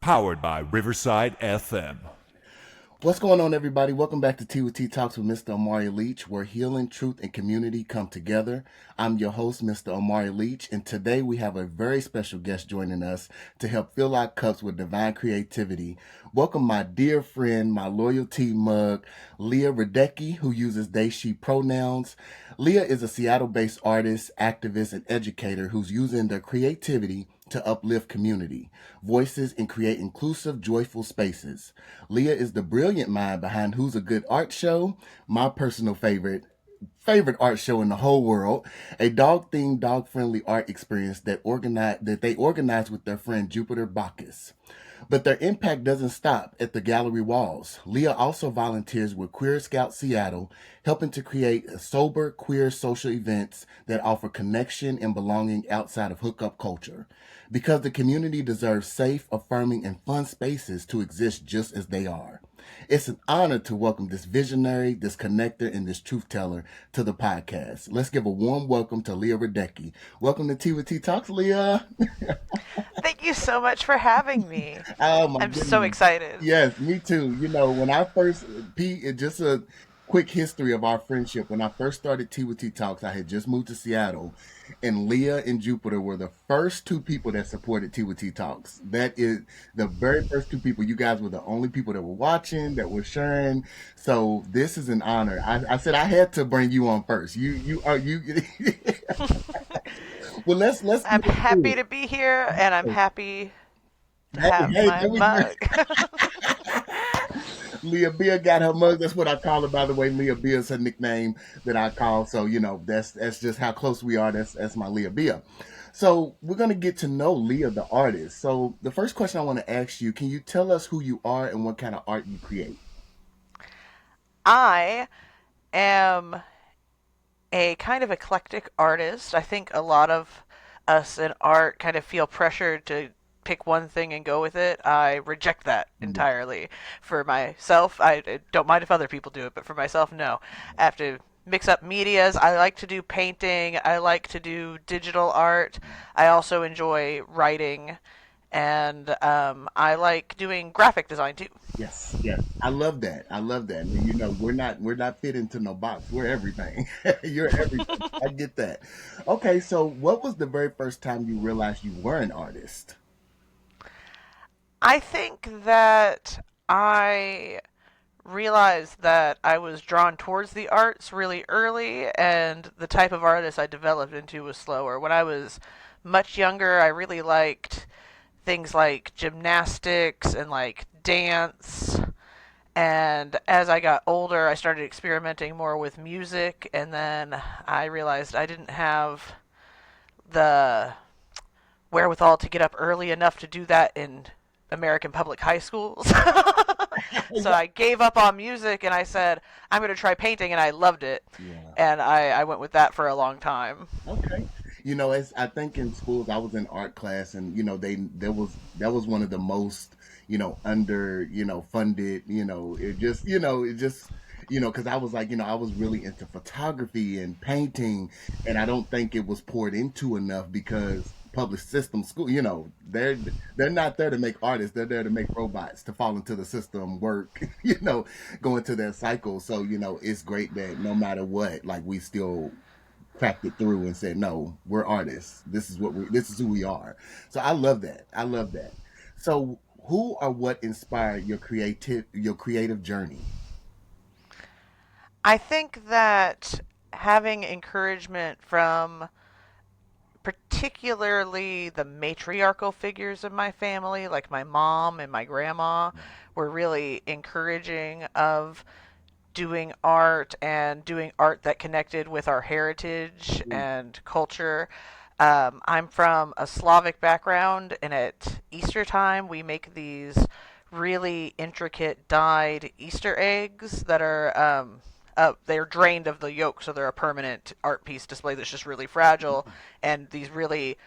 Powered by Riverside FM. What's going on, everybody? Welcome back to Tea with Tea Talks with Mr. Amari Leach, where healing, truth, and community come together. I'm your host, Mr. Amari Leach, and today we have a very special guest joining us to help fill our cups with divine creativity. Welcome my dear friend, my loyalty mug, Leah Radecki, who uses they, she pronouns. Leah is a Seattle-based artist, activist, and educator who's using their creativity to uplift community, voices, and create inclusive, joyful spaces. Leah is the brilliant mind behind Who's a Good Art Show, my personal favorite art show in the whole world, a dog-themed, dog-friendly art experience that they organize with their friend Jupiter Bacchus. But their impact doesn't stop at the gallery walls. Leah also volunteers with Queer Scout Seattle, helping to create sober, queer social events that offer connection and belonging outside of hookup culture. Because the community deserves safe, affirming, and fun spaces to exist just as they are. It's an honor to welcome this visionary, this connector, and this truth teller to the podcast. Let's give a warm welcome to Leah Radecki. Welcome to Tea with Tea Talks, Leah. Thank you so much for having me. Oh my I'm goodness. so excited. Yes, me too. You know, when I first, just a quick history of our friendship. When I first started Tea with Tea Talks, I had just moved to Seattle, and Leah and Jupiter were the first two people that supported Tea with Tea Talks. That is the very first two people. You guys were the only people that were watching, that were sharing. So this is an honor. I said I had to bring you on first. You are you. Well, let's. I'm happy to be here, and I'm happy to have my mug. Leah Bia got her mug. That's what I call her, by the way. Leah Bia is her nickname that I call. So, you know, that's just how close we are. That's my Leah Bia. So we're going to get to know Leah, the artist. So the first question I want to ask you, can you tell us who you are and what kind of art you create? I am a kind of eclectic artist. I think a lot of us in art kind of feel pressured to pick one thing and go with it. I reject that entirely. For myself, I don't mind if other people do it, but for myself, no. I have to mix up medias. I like to do painting. I like to do digital art. I also enjoy writing, and I like doing graphic design too. Yes, yes. I love that. I love that. And, you know, we're not fit into no box. We're everything. You're everything. I get that. Okay, so what was the very first time you realized you were an artist? I think that I realized that I was drawn towards the arts really early, and the type of artist I developed into was slower. When I was much younger, I really liked things like gymnastics and like dance. And as I got older, I started experimenting more with music, and then I realized I didn't have the wherewithal to get up early enough to do that in American public high schools. So I gave up on music and I said, I'm going to try painting, and I loved it. Yeah. And I went with that for a long time. Okay. You know, I think in schools I was in art class, and you know that was one of the most funded. Because I was like, I was really into photography and painting, and I don't think it was poured into enough because public system school, they're not there to make artists. They're there to make robots to fall into the system, work, go into their cycle. So, it's great that no matter what, like we still cracked it through and said, no, we're artists. This is who we are. So I love that. I love that. So who or what inspired your creative journey? I think that having encouragement from particularly the matriarchal figures of my family, like my mom and my grandma, were really encouraging of doing art and doing art that connected with our heritage and culture. I'm from a Slavic background, and at Easter time, we make these really intricate dyed Easter eggs that are they're drained of the yolk, so they're a permanent art piece display that's just really fragile. And these really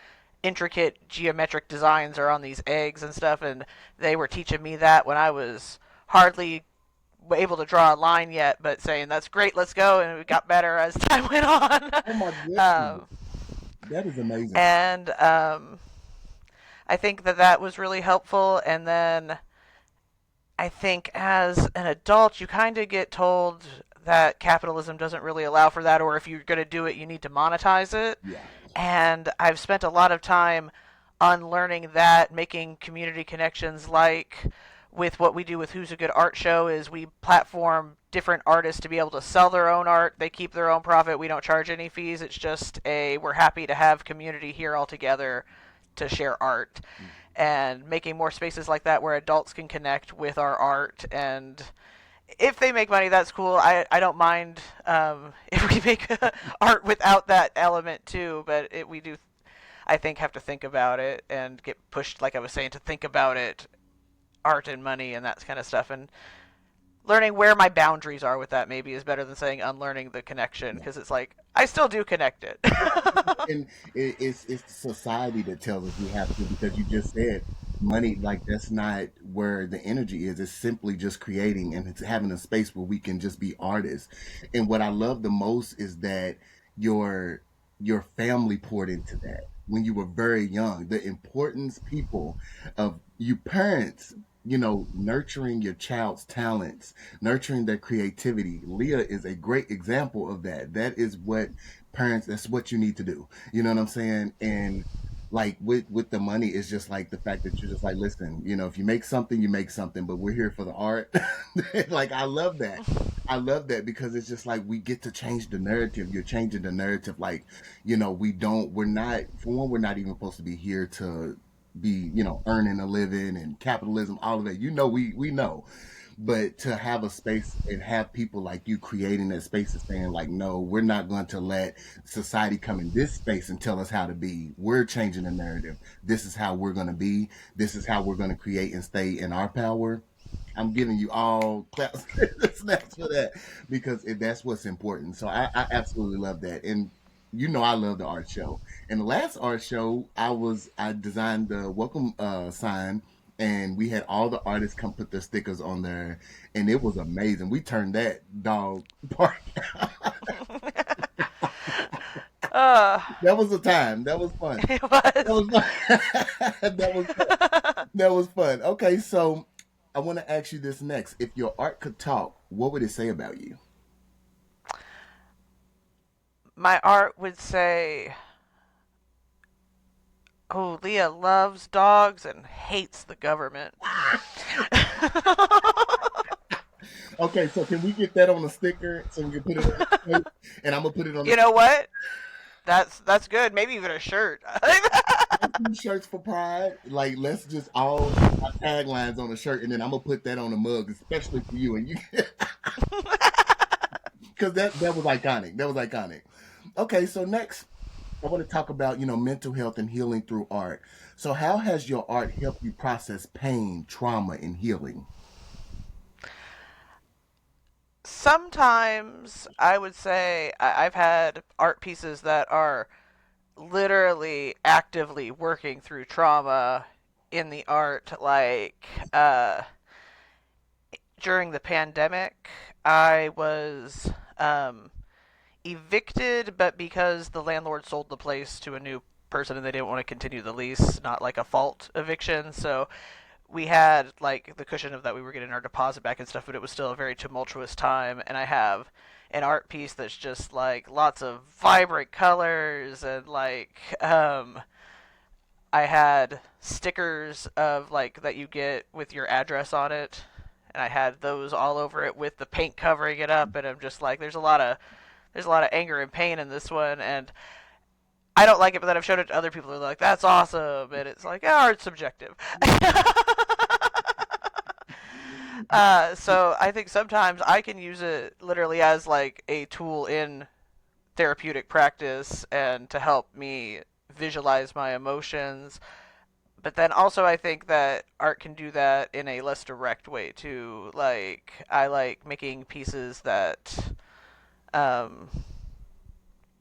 intricate geometric designs are on these eggs and stuff. And they were teaching me that when I was hardly able to draw a line yet, but saying, that's great, let's go. And it got better as time went on. Oh my goodness. That is amazing. And I think that that was really helpful. And then I think as an adult, you kind of get told that capitalism doesn't really allow for that, or if you're going to do it, you need to monetize it. Yeah. And I've spent a lot of time unlearning that, making community connections like with what we do with Who's a Good Art Show is we platform different artists to be able to sell their own art. They keep their own profit. We don't charge any fees. It's just we're happy to have community here all together to share art. And making more spaces like that where adults can connect with our art. And if they make money, that's cool. I don't mind if we make art without that element too. But we do, I think, have to think about it and get pushed, like I was saying, to think about it, art and money and that kind of stuff. And learning where my boundaries are with that maybe is better than saying unlearning the connection, because it's like I still do connect it. And it's society that tells us we have to, because you just said money, like that's not where the energy is. It's simply just creating and it's having a space where we can just be artists. And what I love the most is that your your family poured into that when you were very young. The importance, people, of you parents, nurturing your child's talents, nurturing their creativity. Leah is a great example of that. That is what parents, that's what you need to do. You know what I'm saying? And like with the money, it's just like the fact that you're just like, listen, if you make something, you make something, but we're here for the art. Like I love that. I love that because it's just like we get to change the narrative. You're changing the narrative. Like, we're not, for one, we're not even supposed to be here to be, earning a living and capitalism, all of that. We know. But to have a space and have people like you creating that space and saying like, no, we're not going to let society come in this space and tell us how to be. We're changing the narrative. This is how we're going to be. This is how we're going to create and stay in our power. I'm giving you all claps, snaps for that, because that's what's important. So I absolutely love that. And I love the art show. And the last art show, I designed the welcome sign, and we had all the artists come put their stickers on there, and it was amazing. We turned that dog park. uh, That was a time. That was fun. it That was. was fun. That was fun. That was fun. Okay, so I want to ask you this next. If your art could talk, what would it say about you? My art would say, "Oh, Leah loves dogs and hates the government." Okay, so can we get that on a sticker so we can put it on the shirt? And I'm gonna put it on You know what? That's good. Maybe even a shirt. the shirts for Pride. Like, let's just all put our taglines on a shirt, and then I'm gonna put that on a mug, especially for you. And you, because that was iconic. That was iconic. Okay, so next, I want to talk about mental health and healing through art. So, how has your art helped you process pain, trauma, and healing? Sometimes I would say I've had art pieces that are literally actively working through trauma in the art. Like during the pandemic, I was evicted, but because the landlord sold the place to a new person and they didn't want to continue the lease, not like a fault eviction. So we had like the cushion of that we were getting our deposit back and stuff, but it was still a very tumultuous time. And I have an art piece that's just like lots of vibrant colors and like I had stickers of like that you get with your address on it, and I had those all over it with the paint covering it up. And I'm just like, there's a lot of anger and pain in this one, and I don't like it. But then I've showed it to other people who are like, that's awesome, and it's like, art's subjective. So I think sometimes I can use it literally as like a tool in therapeutic practice and to help me visualize my emotions. But then also I think that art can do that in a less direct way too. Like I like making pieces that um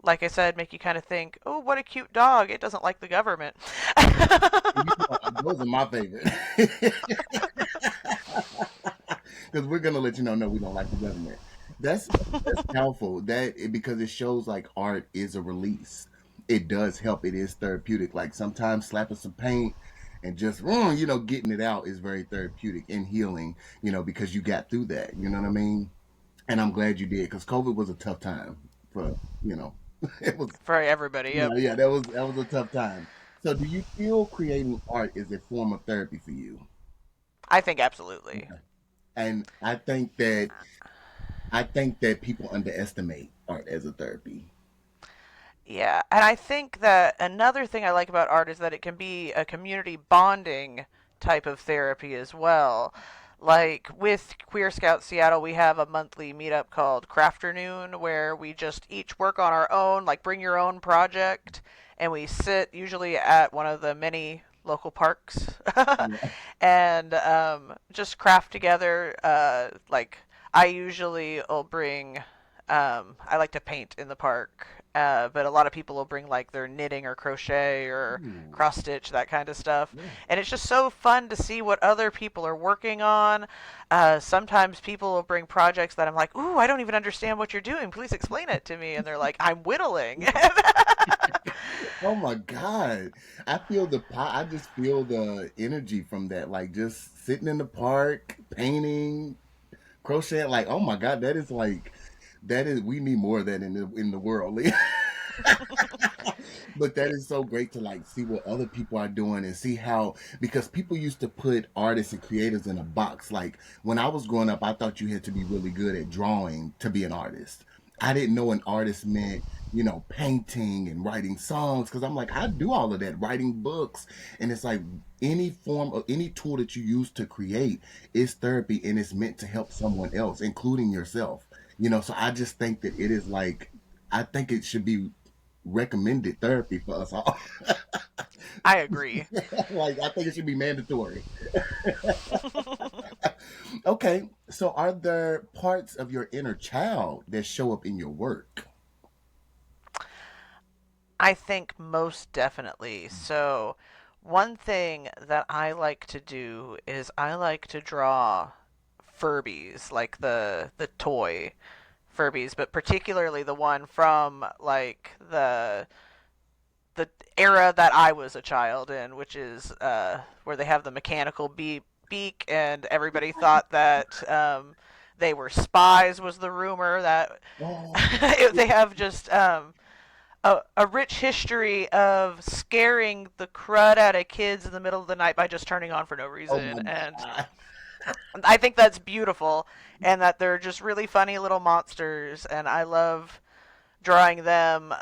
like I said, make you kind of think, oh, what a cute dog. It doesn't like the government. Those are my favorite. Because we're gonna let you know, no, we don't like the government. That's powerful. Because it shows like art is a release. It does help. It is therapeutic. Like sometimes slapping some paint. and just getting it out is very therapeutic and healing, because you got through that. You know what I mean? And I'm glad you did, because COVID was a tough time for it was. For everybody. Yep. Yeah, that was a tough time. So, do you feel creating art is a form of therapy for you? I think absolutely. Okay. And I think that people underestimate art as a therapy. Yeah, and I think that another thing I like about art is that it can be a community bonding type of therapy as well. Like with Queer Scout Seattle, we have a monthly meetup called Crafternoon where we just each work on our own, like bring your own project, and we sit usually at one of the many local parks Yeah. and just craft together. Like I usually will bring I like to paint in the park, but a lot of people will bring like their knitting or crochet or Ooh, cross stitch, that kind of stuff. yeah. And it's just so fun to see what other people are working on. Sometimes people will bring projects that I'm like, ooh, I don't even understand what you're doing. Please explain it to me. And they're like, I'm whittling. Oh my God. I just feel the energy from that. Like just sitting in the park, painting, crocheting. Like, oh my God, we need more of that in the world. But that is so great to like see what other people are doing and see how, because people used to put artists and creators in a box. Like when I was growing up, I thought you had to be really good at drawing to be an artist. I didn't know an artist meant, painting and writing songs, because I'm like, I do all of that, writing books. And it's like any form of any tool that you use to create is therapy, and it's meant to help someone else, including yourself. So I just think that it is like, I think it should be recommended therapy for us all. I agree. Like, I think it should be mandatory. Okay, so are there parts of your inner child that show up in your work? I think most definitely. So, one thing that I like to do is I like to draw Furbies, like the toy Furbies, but particularly the one from like the era that I was a child in, which is where they have the mechanical beak, and everybody thought that they were spies. Was the rumor that Oh, they have just a rich history of scaring the crud out of kids in the middle of the night by just turning on for no oh my reason. And God. I think that's beautiful, and that they're just really funny little monsters, and I love drawing them.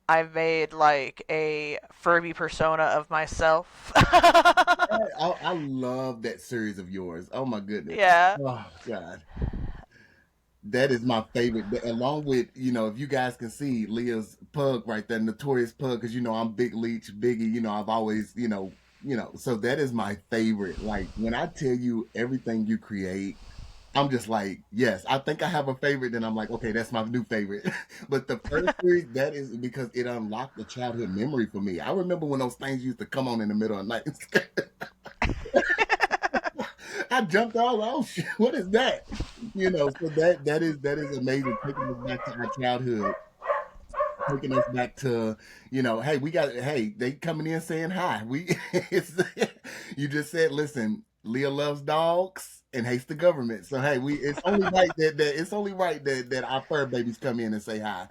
I've made like a Furby persona of myself. I love that series of yours. Oh my goodness. Yeah. Oh God. That is my favorite. Along with, if you guys can see Leah's pug right there, notorious pug, because I'm Big Leach, Biggie, I've always, so that is my favorite. Like when I tell you everything you create, I'm just like, yes, I think I have a favorite. Then I'm like, okay, that's my new favorite. But the first series, that is because it unlocked a childhood memory for me. I remember when those things used to come on in the middle of the night. I jumped out. Like, oh shit, what is that? So that is amazing. Taking us back to our childhood, taking us back to, hey, they coming in saying hi. It's, you just said, listen, Leah loves dogs and hates the government. So hey, it's only right that our fur babies come in and say hi.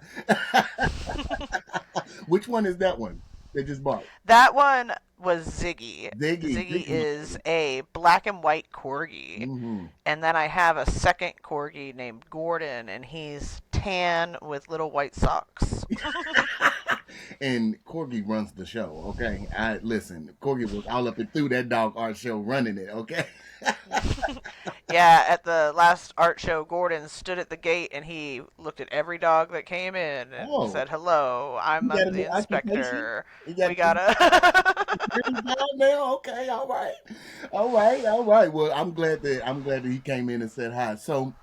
Which one is that one they just bought? That one was Ziggy. Ziggy. Ziggy Ziggy's my is favorite. a black and white corgi. Hmm. And then I have a second corgi named Gordon, and he's tan with little white socks. And Corgi runs the show. Okay, I listen. Corgi was all up and through that dog art show, running it. Okay. Yeah, at the last art show, Gordon stood at the gate and he looked at every dog that came in and Oh, said, "Hello, you I'm got a the new occupation. inspector. You We got gotta." security guard now. Okay, all right, all right, all right. Well, I'm glad that he came in and said hi. So,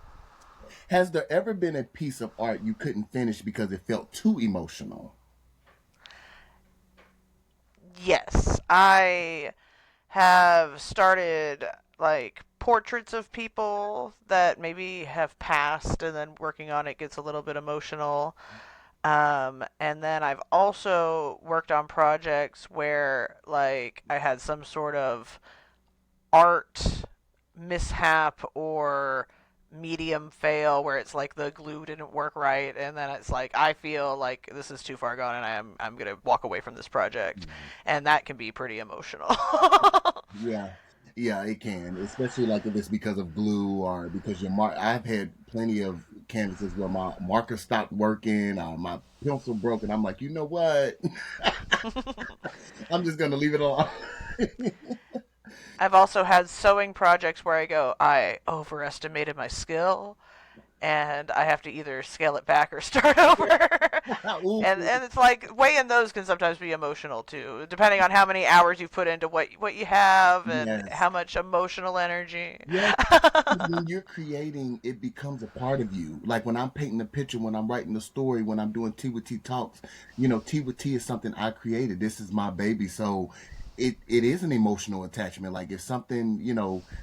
has there ever been a piece of art you couldn't finish because it felt too emotional? Yes, I have started like portraits of people that maybe have passed, and then working on it gets a little bit emotional. And then I've also worked on projects where, like, I had some sort of art mishap or medium fail where it's like the glue didn't work right, and then it's like I feel like this is too far gone and I'm gonna walk away from this project, Mhm. and that can be pretty emotional. Yeah. Yeah, it can, especially like if it's because of glue or because your mark. I've had plenty of canvases where my marker stopped working or my pencil broke, and I'm like, you know what? I'm just gonna leave it alone. I've also had sewing projects where I go, I overestimated my skill and I have to either scale it back or start over. Ooh, And it's like weighing those can sometimes be emotional too, depending on how many hours you put into what you have and yes. how much emotional energy. Yes, because when you're creating, it becomes a part of you. Like when I'm painting a picture, when I'm writing a story, when I'm doing T with T talks, T with T is something I created. This is my baby. So it is an emotional attachment. Like if something,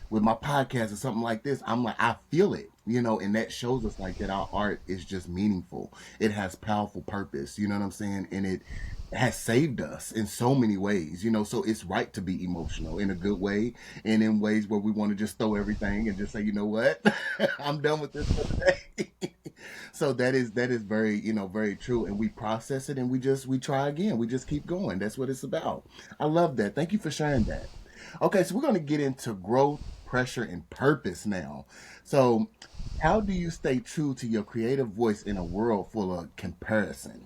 with my podcast or something like this, I'm like, I feel it, and that shows us like that our art is just meaningful. It has powerful purpose, you know what I'm saying? And it has saved us in so many ways, so it's right to be emotional in a good way and in ways where we want to just throw everything and just say, you know what, I'm done with this for today. So that is very, very true. And we process it and we try again. We just keep going. That's what it's about. I love that. Thank you for sharing that. Okay, so we're going to get into growth, pressure, and purpose now. So, how do you stay true to your creative voice in a world full of comparison?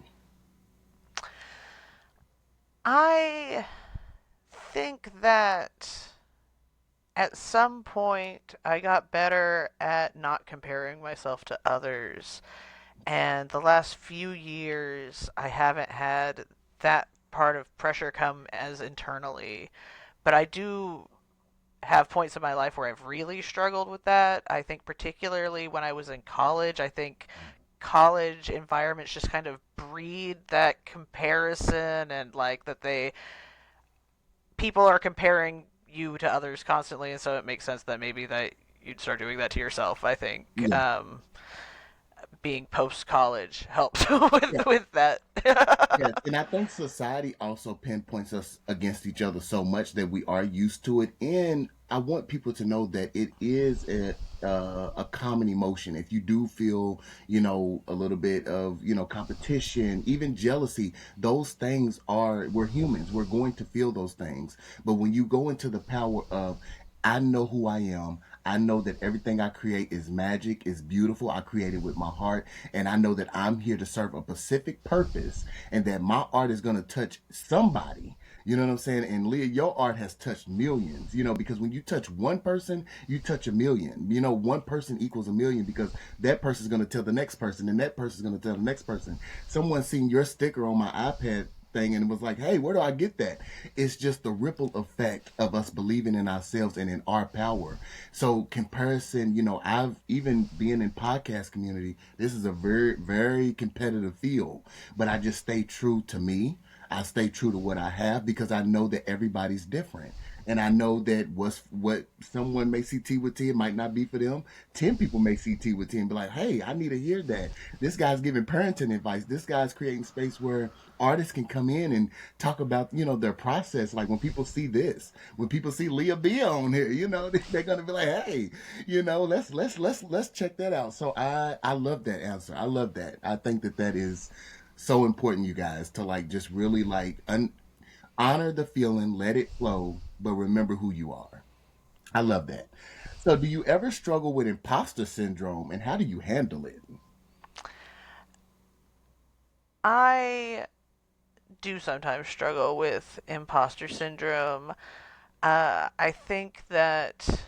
I think that at some point I got better at not comparing myself to others. And the last few years, I haven't had that part of pressure come as internally. But I do have points in my life where I've really struggled with that. I think, particularly when I was in college, I think college environments just kind of breed that comparison and like that people are comparing you to others constantly, and so it makes sense that maybe that you'd start doing that to yourself. I think Yeah. being post college helped Yeah. with that. Yes, and I think society also pinpoints us against each other so much that we are used to it. And I want people to know that it is a common emotion. If you do feel, a little bit of, competition, even jealousy, those things we're humans. We're going to feel those things. But when you go into the power of, I know who I am. I know that everything I create is magic, is beautiful. I create it with my heart. And I know that I'm here to serve a specific purpose and that my art is going to touch somebody. You know what I'm saying? And Leah, your art has touched millions, because when you touch one person, you touch a million. One person equals a million because that person is going to tell the next person and that person is going to tell the next person. Someone seen your sticker on my iPad thing and was like, hey, where do I get that? It's just the ripple effect of us believing in ourselves and in our power. So comparison, I've even being in podcast community, this is a very, very competitive field, but I just stay true to me. I stay true to what I have because I know that everybody's different. And I know that what someone may see T with T, it might not be for them. 10 people may see T with T and be like, hey, I need to hear that. This guy's giving parenting advice. This guy's creating space where artists can come in and talk about, their process. Like when people see this, when people see Leah B on here, they're gonna be like, hey, let's check that out. So I love that answer. I love that. I think that is so important, you guys, to like just really like honor the feeling, let it flow, but remember who you are. I love that. So, do you ever struggle with imposter syndrome and how do you handle it? I do sometimes struggle with imposter syndrome. I think that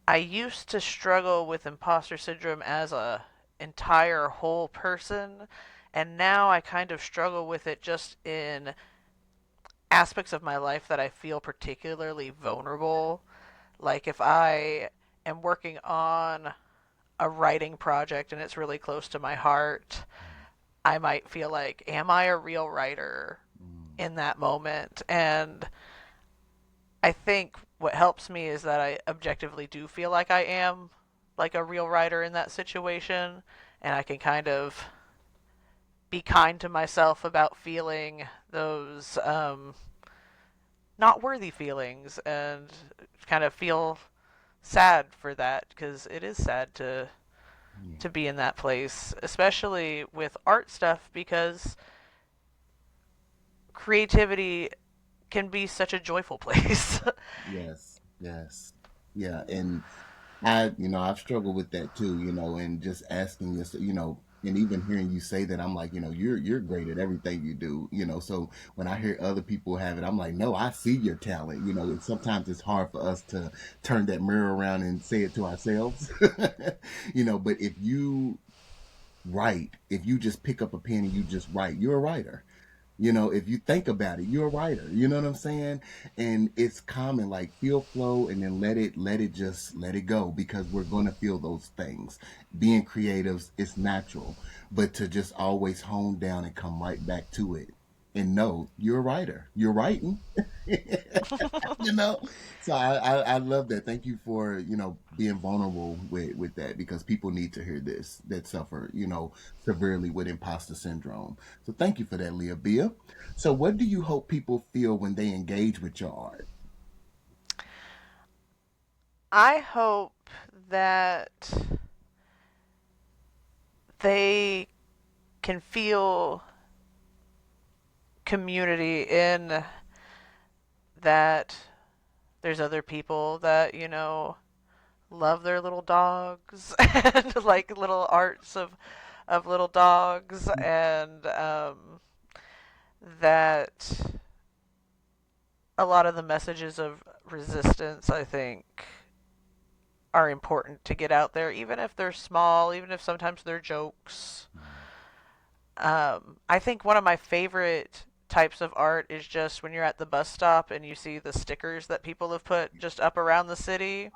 I used to struggle with imposter syndrome as a entire whole person, and now I kind of struggle with it just in aspects of my life that I feel particularly vulnerable. Like if I am working on a writing project and it's really close to my heart, I might feel like, am I a real writer Mm, in that moment? And I think what helps me is that I objectively do feel like I am like a real writer in that situation. and I can kind of be kind to myself about feeling those not worthy feelings and kind of feel sad for that because it is sad to be in that place, especially with art stuff because creativity can be such a joyful place. Yes, yes, yeah, and I've struggled with that too, and just asking this, and even hearing you say that, I'm like, you're great at everything you do, So when I hear other people have it, I'm like, no, I see your talent, and sometimes it's hard for us to turn that mirror around and say it to ourselves, But if you just pick up a pen and you just write, you're a writer. If you think about it, you're a writer. You know what I'm saying? And it's common, like feel flow and then let it go because we're gonna feel those things. Being creatives, it's natural. But to just always hone down and come right back to it and know you're a writer. You're writing. you know so I love that. Thank you for being vulnerable with that because people need to hear this that suffer severely with imposter syndrome. So thank you for that, Leah Bia. So what do you hope people feel when they engage with your art? I hope that they can feel community in that there's other people that, love their little dogs and like little arts of little dogs and that a lot of the messages of resistance, I think, are important to get out there, even if they're small, even if sometimes they're jokes. I think one of my favorite types of art is just when you're at the bus stop and you see the stickers that people have put just up around the city.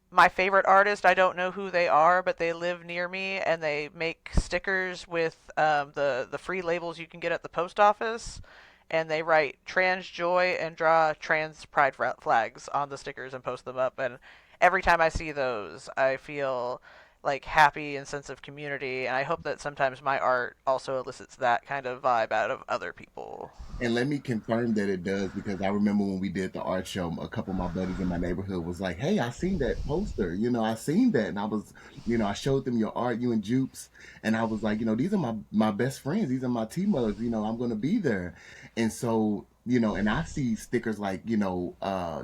My favorite artist, I don't know who they are, but they live near me and they make stickers with the free labels you can get at the post office. And they write trans joy and draw trans pride flags on the stickers and post them up. And every time I see those, I feel like happy and sense of community. And I hope that sometimes my art also elicits that kind of vibe out of other people. And let me confirm that it does because I remember when we did the art show, a couple of my buddies in my neighborhood was like, "Hey, I seen that poster. I seen that." And I was, I showed them your art, you and Jupes, and I was like, these are my best friends. These are my T mugs. I'm gonna be there. And so, and I see stickers like,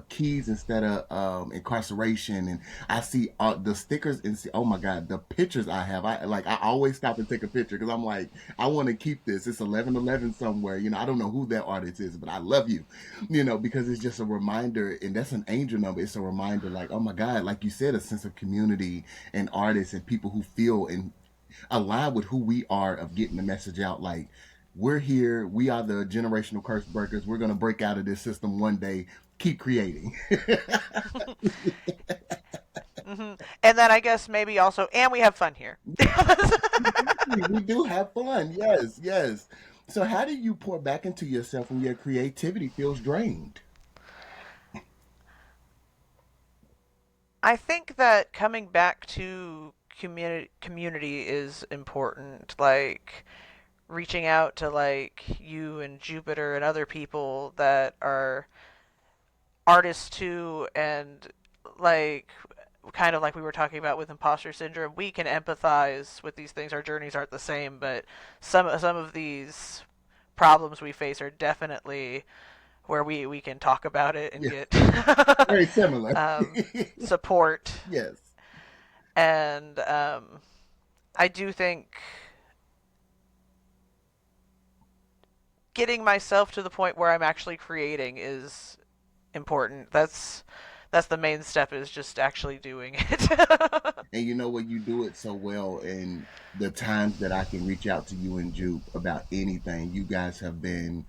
keys instead of incarceration, and I see the stickers and see, oh my God, the pictures I have. I always stop and take a picture because I'm like, I want to keep this. It's 1111 somewhere. I don't know who that artist is, but I love you, because it's just a reminder, and that's an angel number. It's a reminder, like, oh my God, like you said, a sense of community and artists and people who feel and align with who we are of getting the message out. Like, we're here. We are the generational curse breakers. We're going to break out of this system one day. Keep creating. And then I guess maybe also, and we have fun here. We do have fun. Yes, yes. So, how do you pour back into yourself when your creativity feels drained? I think that coming back to community is important. Like reaching out to like you and Jupiter and other people that are artists too, and like kind of like we were talking about with imposter syndrome, we can empathize with these things. Our journeys aren't the same, but some of these problems we face are definitely where we can talk about it and Yeah, get very similar. support. Yes. And I do think getting myself to the point where I'm actually creating is important. That's the main step, is just actually doing it. And you know what? You do it so well. And the times that I can reach out to you and Jupe about anything, you guys have been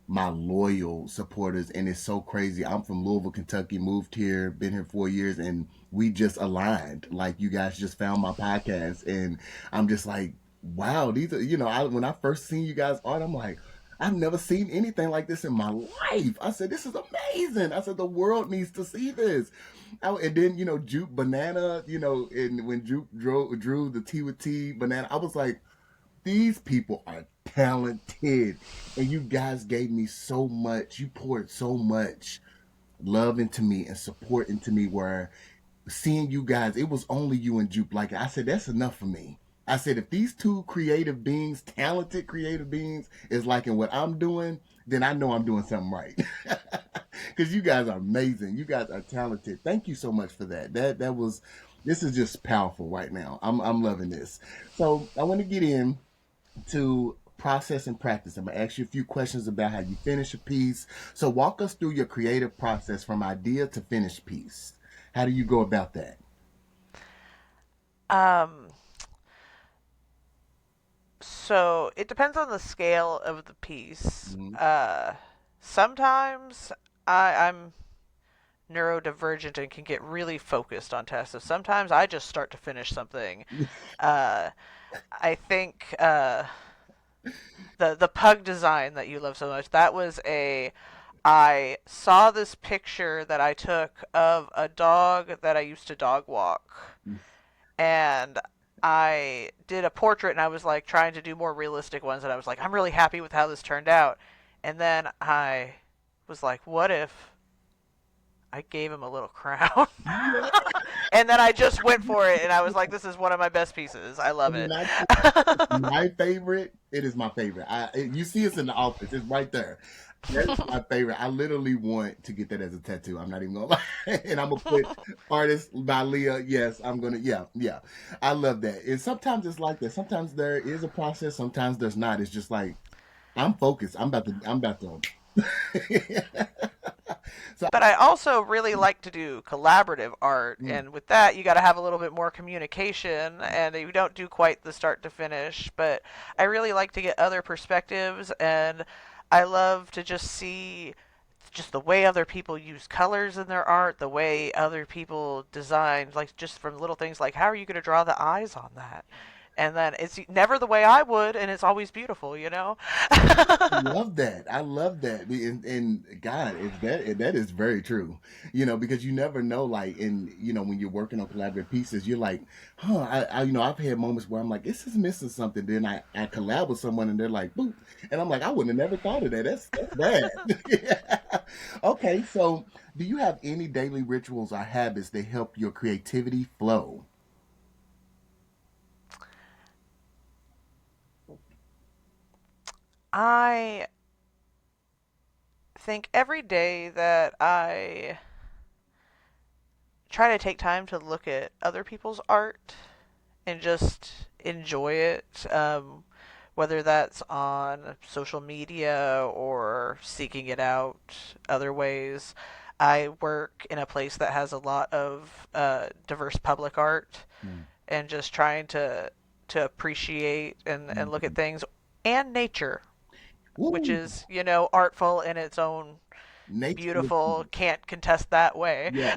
my loyal supporters. And it's so crazy. I'm from Louisville, Kentucky, moved here, been here 4 years, and we just aligned. Like, you guys just found my podcast. And I'm just like, wow, these are, when I first seen you guys art, I'm like, I've never seen anything like this in my life. I said, this is amazing. I said, the world needs to see this. And then, Juke Banana, and when Juke drew the T with T banana, I was like, these people are talented. And you guys gave me so much. You poured so much love into me and support into me where seeing you guys, it was only you and Juke. Like I said, that's enough for me. I said, if these two creative beings, talented creative beings, is liking what I'm doing, then I know I'm doing something right. Because you guys are amazing. You guys are talented. Thank you so much for that. This is just powerful right now. I'm loving this. So I want to get in to process and practice. I'm gonna ask you a few questions about how you finish a piece. So walk us through your creative process from idea to finished piece. How do you go about that? Um, so it depends on the scale of the piece. Mhm. Sometimes I'm neurodivergent and can get really focused on tasks. So sometimes I just start to finish something. Uh, I think the pug design that you love so much, that was a I saw this picture that I took of a dog that I used to dog walk, and I did a portrait, and I was like trying to do more realistic ones, and I was like, I'm really happy with how this turned out. And then I was like, what if I gave him a little crown? And then I just went for it, and I was like, this is one of my best pieces. I love When it. I say my favorite, it is my favorite. You see us in the office. It's right there. That's my favorite. I literally want to get that as a tattoo. I'm not even gonna lie. And I'm gonna put artist by Leah. Yes, I'm gonna. Yeah, yeah. I love that. And sometimes it's like that. Sometimes there is a process. Sometimes there's not. It's just like I'm focused. I'm about to. I'm about to. So But I also really like to do collaborative art, mm, and with that, you got to have a little bit more communication, and you don't do quite the start to finish. But I really like to get other perspectives, and I love to just see just the way other people use colors in their art, the way other people design, like just from little things like how are you going to draw the eyes on that? And then it's never the way I would, and it's always beautiful, you know? love that. I love that. And God, that is very true. Because you never know. Like, when you're working on collaborative pieces, you're like, huh. I've had moments where I'm like, this is missing something. Then I collab with someone, and they're like, boop, and I'm like, I wouldn't have never thought of that. That's bad. Yeah. Okay, so do you have any daily rituals or habits that help your creativity flow? I think every day that I try to take time to look at other people's art and just enjoy it, whether that's on social media or seeking it out other ways. I work in a place that has a lot of diverse public art, Mm. and just trying to appreciate and look at Mhm. things and nature, which Ooh, is artful in its own nature is beautiful. Can't contest that way. yeah.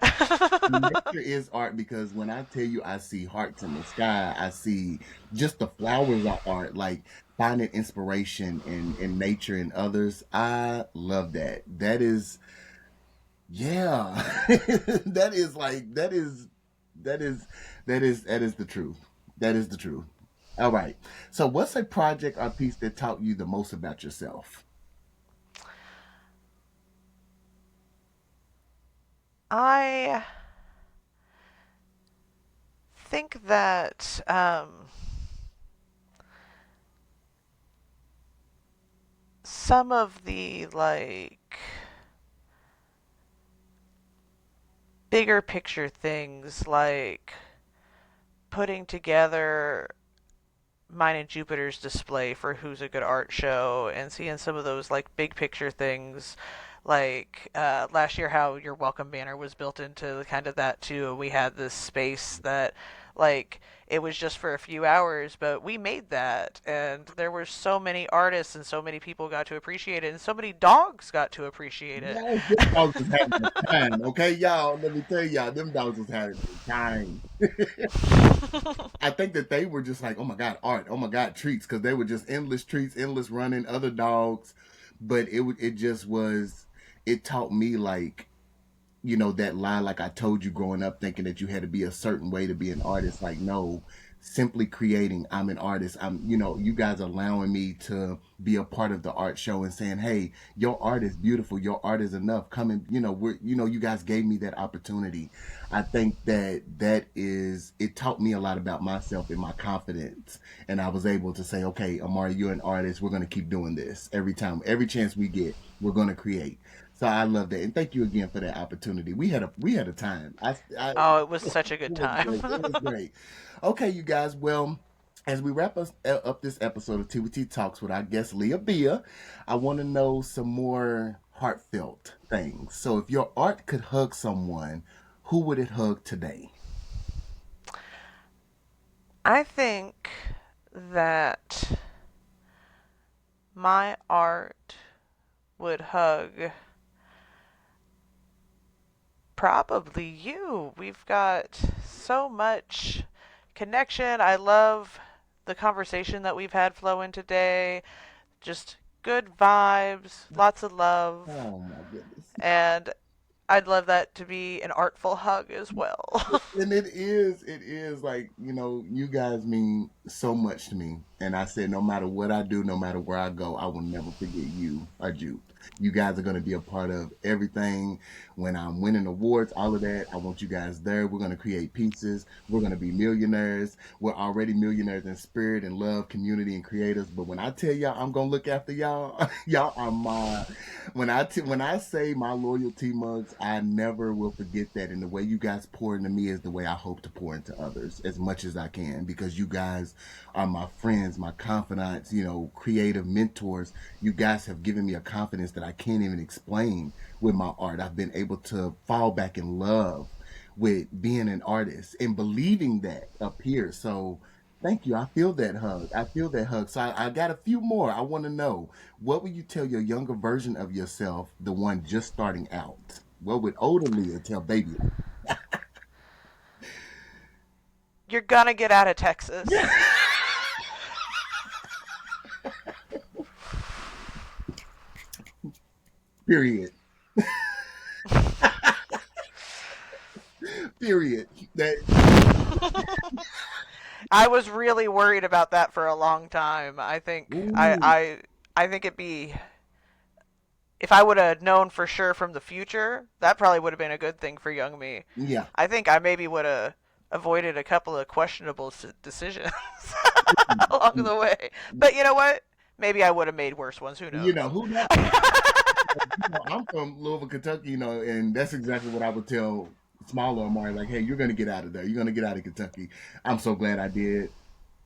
Nature is art because when I tell you I see hearts in the sky, I see just the flowers are art, like finding inspiration in nature and others. I love that. That is, yeah. that is like, that is, that is the truth. That is the truth. All right. So what's a project or piece that taught you the most about yourself? I think that some of the bigger picture things, like putting together mine and Jupiter's display for Who's a Good Art Show, and seeing some of those like big picture things, like last year how your welcome banner was built into kind of that too. And we had this space that like it was just for a few hours, but we made that, and there were so many artists and so many people got to appreciate it, and so many dogs got to appreciate it. Yes, them dogs was having a time. Okay, y'all, let me tell y'all, them dogs was having a time. I think that they were just like, oh my God, art, oh my God, treats, because they were just endless treats, endless running, other dogs. but it just was. It taught me like that line, like I told you growing up, thinking that you had to be a certain way to be an artist. Like, no, simply creating, I'm an artist. You guys allowing me to be a part of the art show and saying, hey, your art is beautiful. Your art is enough. Come and, you guys gave me that opportunity. I think it taught me a lot about myself and my confidence. And I was able to say, okay, Amari, you're an artist. We're going to keep doing this every time, every chance we get, we're going to create. So I love that, and thank you again for that opportunity. We had a time. Oh, it was It such a good was time. great. It was great. Okay, you guys. Well, as we wrap up this episode of TWT Talks with our guest Leah Bia, I want to know some more heartfelt things. So, if your art could hug someone, who would it hug today? I think that my art would hug probably you. We've got so much connection. I love the conversation that we've had flowing today. Just good vibes, lots of love, Oh my goodness. and I'd love that to be an artful hug as well. And it is like, you guys mean so much to me. And I said, no matter what I do, no matter where I go, I will never forget you or you. You guys are going to be a part of everything. When I'm winning awards, all of that, I want you guys there. We're going to create pieces. We're going to be millionaires. We're already millionaires in spirit and love, community, and creators. But when I tell y'all I'm going to look after y'all, y'all are mine. When I say my loyalty mugs, I never will forget that. And the way you guys pour into me is the way I hope to pour into others as much as I can, because you guys are my friends, my confidants, creative mentors. You guys have given me a confidence that I can't even explain with my art. I've been able to fall back in love with being an artist and believing that up here. So thank you. I feel that hug. I feel that hug. So I got a few more. I want to know, what would you tell your younger version of yourself, the one just starting out? What would older Leah tell baby You're gonna get out of Texas. Leah? Period. Period. That. I was really worried about that for a long time. I think Ooh. I think it'd be, if I would have known for sure from the future, that probably would have been a good thing for young me. Yeah. I think I maybe would have avoided a couple of questionable decisions along the way. But you know what? Maybe I would have made worse ones. Who knows? Who knows? I'm from Louisville, Kentucky, and that's exactly what I would tell smaller Amari. Like, hey, you're gonna get out of there. You're gonna get out of Kentucky. I'm so glad I did.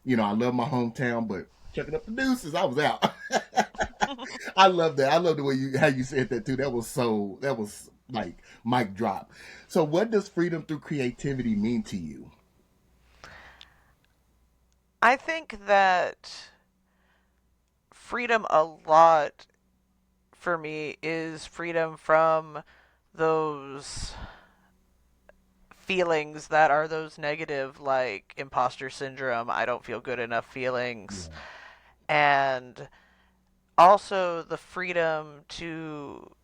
I love my hometown, but chucking up the deuces, I was out. I love that. I love the way how you said that too. That was like mic drop. So, what does freedom through creativity mean to you? I think that freedom a lot for me is freedom from those feelings that are those negative, like imposter syndrome, I don't feel good enough feelings, Yeah. and also the freedom to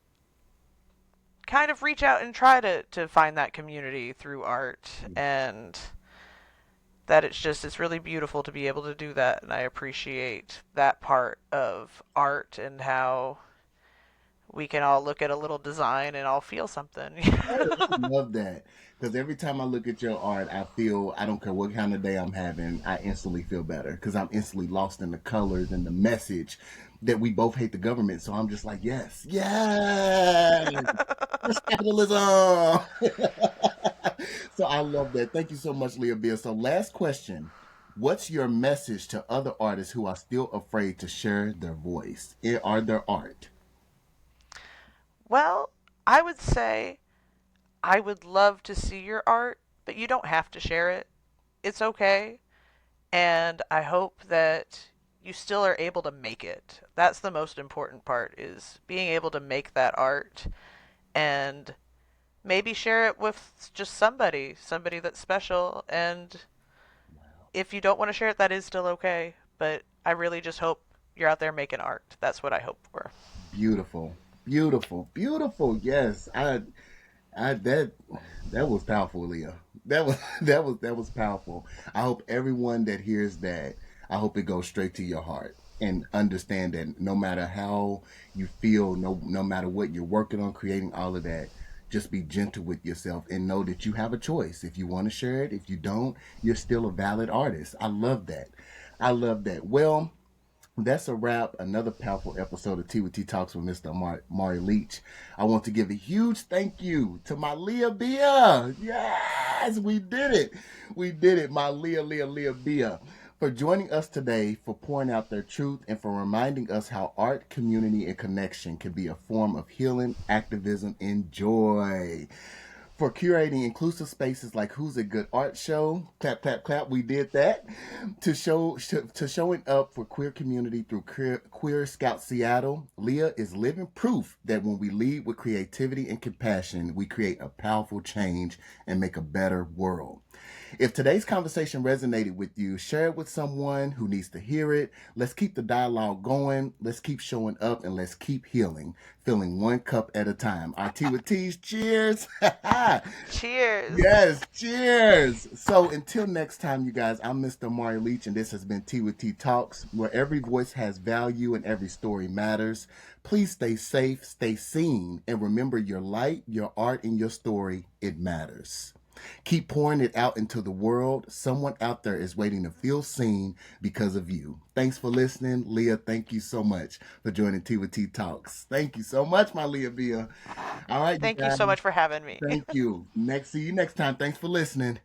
kind of reach out and try to find that community through art. And that it's really beautiful to be able to do that, and I appreciate that part of art and how we can all look at a little design and all feel something. I love that, because every time I look at your art, I don't care what kind of day I'm having, I instantly feel better because I'm instantly lost in the colors and the message that we both hate the government. So I'm just like, yes, yes, yes, capitalism. So I love that. Thank you so much, Leah Beer. So last question. What's your message to other artists who are still afraid to share their voice or their art? Well, I would say I would love to see your art, but you don't have to share it. It's okay. And I hope that you still are able to make it. That's the most important part, is being able to make that art and maybe share it with just somebody that's special. And if you don't want to share it, that is still okay. But I really just hope you're out there making art. That's what I hope for. Beautiful, beautiful, beautiful. Yes, I that was powerful, Leah. That was that was powerful. I hope everyone that hears that, I hope it goes straight to your heart and understand that no matter how you feel, no matter what you're working on, creating all of that, just be gentle with yourself and know that you have a choice. If you want to share it, if you don't, you're still a valid artist. I love that. I love that. Well, that's a wrap. Another powerful episode of Tea with Tea Talks with Mr. Amari Leach. I want to give a huge thank you to my Leah Bia. Yes, we did it. We did it. My Leah Bia. For joining us today, for pouring out their truth, and for reminding us how art, community, and connection can be a form of healing, activism, and joy, for curating inclusive spaces like Who's a Good Art Show. Clap, clap, clap. We did that. To showing up for queer community through Queer Scout Seattle. Leah is living proof that when we lead with creativity and compassion, we create a powerful change and make a better world. If today's conversation resonated with you, share it with someone who needs to hear it. Let's keep the dialogue going. Let's keep showing up and let's keep healing, filling one cup at a time. Our tea with teas, cheers. Cheers. Yes, cheers. So until next time, you guys, I'm Mr. Amari Leach, and this has been Tea with Tea Talks, where every voice has value and every story matters. Please stay safe, stay seen, and remember your light, your art, and your story, it matters. Keep pouring it out into the world. Someone out there is waiting to feel seen because of you. Thanks for listening. Leah, thank you so much for joining Tea with Tea Talks. Thank you so much, my Leah Bia. All right, you Thank you so guys. much for having me. Thank you. See you next time. Thanks for listening.